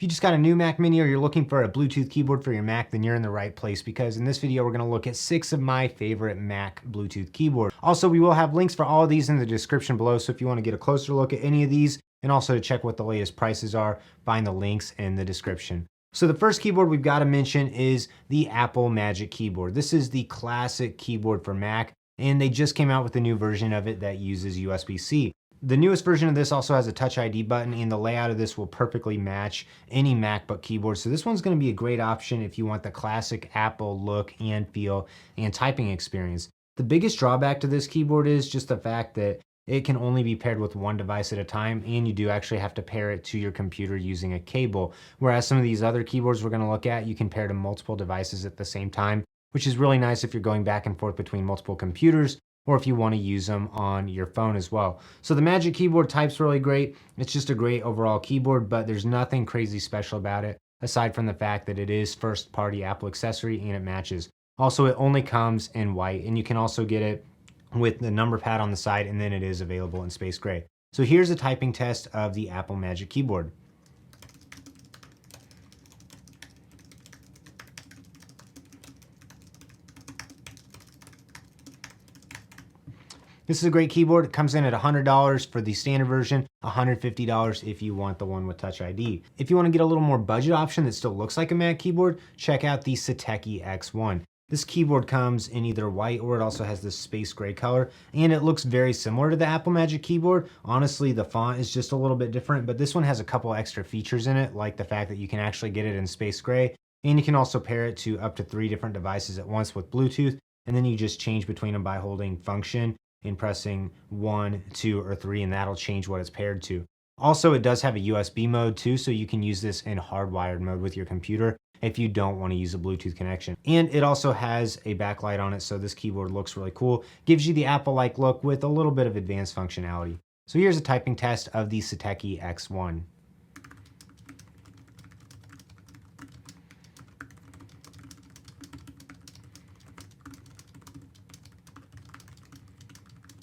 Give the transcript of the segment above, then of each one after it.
If you just got a new Mac Mini or you're looking for a Bluetooth keyboard for your Mac, then you're in the right place, because in this video, we're gonna look at 6 of my favorite Mac Bluetooth keyboards. Also, we will have links for all of these in the description below, so if you wanna get a closer look at any of these, and also to check what the latest prices are, find the links in the description. So the first keyboard we've got to mention is the Apple Magic Keyboard. This is the classic keyboard for Mac, and they just came out with a new version of it that uses USB-C. The newest version of this also has a Touch ID button, and the layout of this will perfectly match any MacBook keyboard. So this one's going to be a great option if you want the classic Apple look and feel and typing experience. The biggest drawback to this keyboard is just the fact that it can only be paired with one device at a time, and you do actually have to pair it to your computer using a cable. Whereas some of these other keyboards we're going to look at, you can pair to multiple devices at the same time, which is really nice if you're going back and forth between multiple computers, or if you want to use them on your phone as well. So the Magic Keyboard type's really great. It's just a great overall keyboard, but there's nothing crazy special about it, aside from the fact that it is first-party Apple accessory and it matches. Also, it only comes in white, and you can also get it with the Numberpad on the side, and then it is available in space gray. So here's a typing test of the Apple Magic Keyboard. This is a great keyboard. It comes in at $100 for the standard version, $150 if you want the one with Touch ID. If you want to get a little more budget option that still looks like a Mac keyboard, check out the Satechi X1. This keyboard comes in either white, or it also has this space gray color, and it looks very similar to the Apple Magic Keyboard. Honestly, the font is just a little bit different, but this one has a couple extra features in it, like the fact that you can actually get it in space gray, and you can also pair it to up to 3 different devices at once with Bluetooth, and then you just change between them by holding function and pressing 1, 2, or 3, and that'll change what it's paired to. Also, it does have a USB mode too, so you can use this in hardwired mode with your computer if you don't want to use a Bluetooth connection. And it also has a backlight on it, so this keyboard looks really cool. Gives you the Apple-like look with a little bit of advanced functionality. So here's a typing test of the Satechi X1.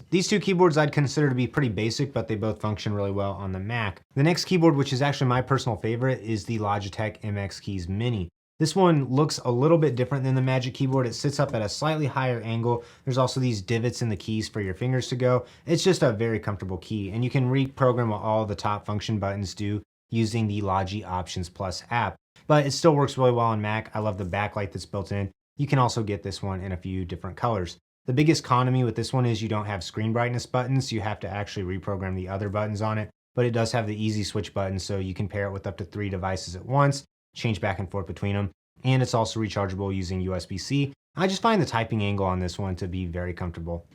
These two keyboards I'd consider to be pretty basic, but they both function really well on the Mac. The next keyboard, which is actually my personal favorite, is the Logitech MX Keys Mini. This one looks a little bit different than the Magic Keyboard. It sits up at a slightly higher angle. There's also these divots in the keys for your fingers to go. It's just a very comfortable key, and you can reprogram what all the top function buttons do using the Logi Options Plus app. But it still works really well on Mac. I love the backlight that's built in. You can also get this one in a few different colors. The biggest con to me with this one is you don't have screen brightness buttons. You have to actually reprogram the other buttons on it, but it does have the easy switch button, so you can pair it with up to 3 devices at once, change back and forth between them, and it's also rechargeable using USB-C. I just find the typing angle on this one to be very comfortable.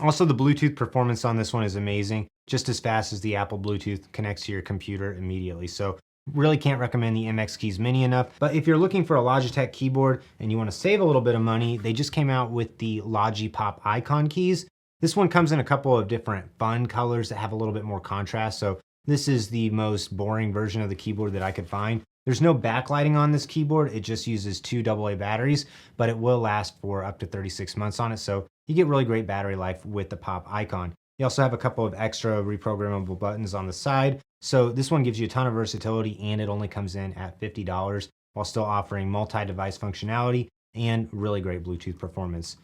Also, the Bluetooth performance on this one is amazing, just as fast as the Apple Bluetooth connects to your computer immediately. So really can't recommend the MX Keys Mini enough. But if you're looking for a Logitech keyboard and you want to save a little bit of money, they just came out with the Logi Pop Icon keys. This one comes in a couple of different fun colors that have a little bit more contrast. So this is the most boring version of the keyboard that I could find. There's no backlighting on this keyboard. It just uses 2 AA batteries, but it will last for up to 36 months on it. So you get really great battery life with the Pop Icon. You also have a couple of extra reprogrammable buttons on the side. So this one gives you a ton of versatility, and it only comes in at $50 while still offering multi-device functionality and really great Bluetooth performance.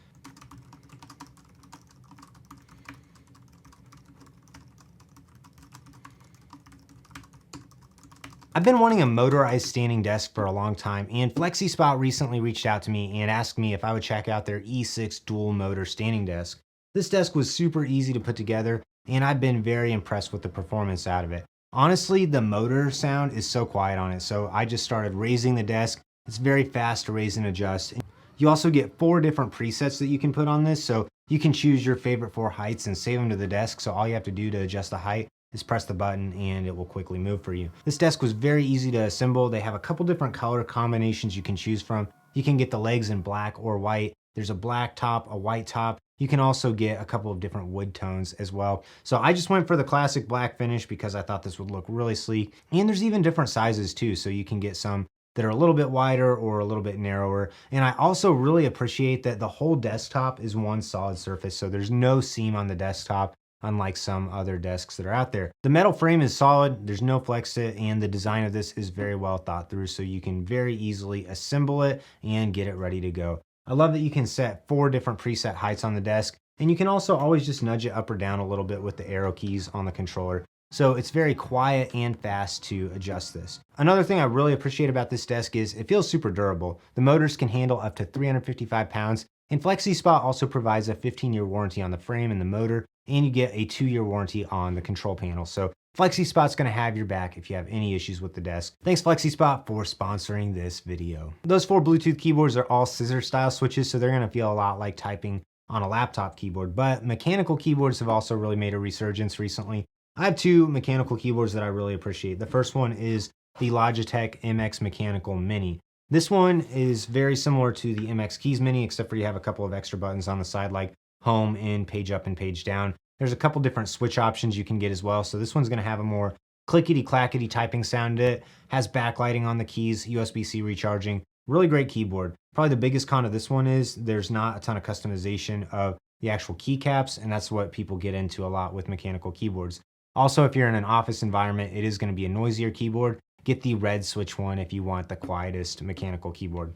I've been wanting a motorized standing desk for a long time, and FlexiSpot recently reached out to me and asked me if I would check out their E6 dual motor standing desk. This desk was super easy to put together, and I've been very impressed with the performance out of it. Honestly, the motor sound is so quiet on it, so I just started raising the desk. It's very fast to raise and adjust. You also get 4 different presets that you can put on this, so you can choose your favorite 4 heights and save them to the desk, so all you have to do to adjust the height is press the button and it will quickly move for you. This desk was very easy to assemble. They have a couple different color combinations you can choose from. You can get the legs in black or white. There's a black top, a white top. You can also get a couple of different wood tones as well. So I just went for the classic black finish because I thought this would look really sleek. And there's even different sizes too, so you can get some that are a little bit wider or a little bit narrower. And I also really appreciate that the whole desktop is one solid surface, so there's no seam on the desktop, unlike some other desks that are out there. The metal frame is solid, there's no flex to it, and the design of this is very well thought through, so you can very easily assemble it and get it ready to go. I love that you can set 4 different preset heights on the desk, and you can also always just nudge it up or down a little bit with the arrow keys on the controller. So it's very quiet and fast to adjust this. Another thing I really appreciate about this desk is it feels super durable. The motors can handle up to 355 pounds, and FlexiSpot also provides a 15-year warranty on the frame and the motor, and you get a 2-year warranty on the control panel. So FlexiSpot's gonna have your back if you have any issues with the desk. Thanks FlexiSpot for sponsoring this video. Those 4 Bluetooth keyboards are all scissor style switches, so they're gonna feel a lot like typing on a laptop keyboard, but mechanical keyboards have also really made a resurgence recently. I have 2 mechanical keyboards that I really appreciate. The first one is the Logitech MX Mechanical Mini. This one is very similar to the MX Keys Mini, except for you have a couple of extra buttons on the side like home, in, page up, and page down. There's a couple different switch options you can get as well. So this one's gonna have a more clickety-clackety typing sound to it, has backlighting on the keys, USB-C recharging, really great keyboard. Probably the biggest con of this one is there's not a ton of customization of the actual keycaps, and that's what people get into a lot with mechanical keyboards. Also, if you're in an office environment, it is gonna be a noisier keyboard. Get the red switch one if you want the quietest mechanical keyboard.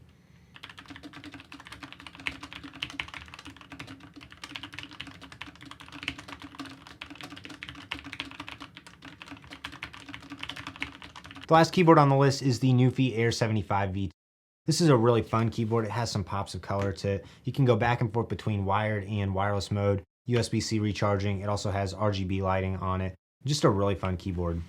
The last keyboard on the list is the Numberpad Air 75 V2. This is a really fun keyboard. It has some pops of color to it. You can go back and forth between wired and wireless mode, USB-C recharging. It also has RGB lighting on it. Just a really fun keyboard.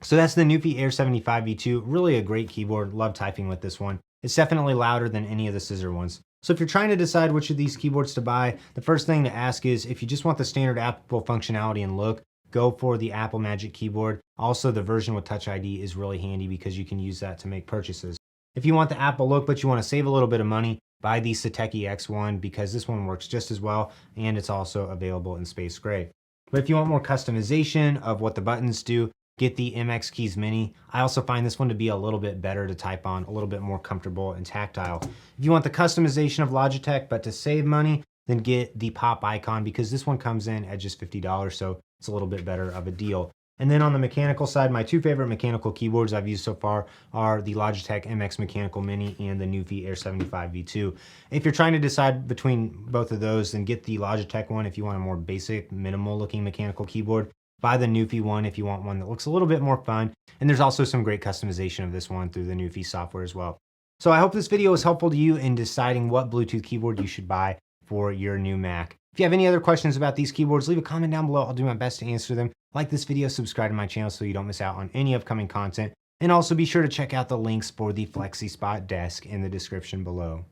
So that's the Numberpad Air 75 V2. Really a great keyboard. Love typing with this one. It's definitely louder than any of the scissor ones. So if you're trying to decide which of these keyboards to buy, the first thing to ask is if you just want the standard Apple functionality and look, go for the Apple Magic Keyboard. Also, the version with Touch ID is really handy because you can use that to make purchases. If you want the Apple look but you want to save a little bit of money, buy the Satechi X1 because this one works just as well and it's also available in space gray. But if you want more customization of what the buttons do, get the MX Keys Mini. I also find this one to be a little bit better to type on, a little bit more comfortable and tactile. If you want the customization of Logitech but to save money, then get the Pop Icon because this one comes in at just $50, so it's a little bit better of a deal. And then on the mechanical side, my 2 favorite mechanical keyboards I've used so far are the Logitech MX Mechanical Mini and the Numberpad Air 75 V2. If you're trying to decide between both of those, then get the Logitech one if you want a more basic, minimal looking mechanical keyboard. Buy the Numberpad one if you want one that looks a little bit more fun. And there's also some great customization of this one through the Numberpad software as well. So I hope this video was helpful to you in deciding what Bluetooth keyboard you should buy for your new Mac. If you have any other questions about these keyboards, leave a comment down below. I'll do my best to answer them. Like this video, subscribe to my channel so you don't miss out on any upcoming content. And also be sure to check out the links for the FlexiSpot desk in the description below.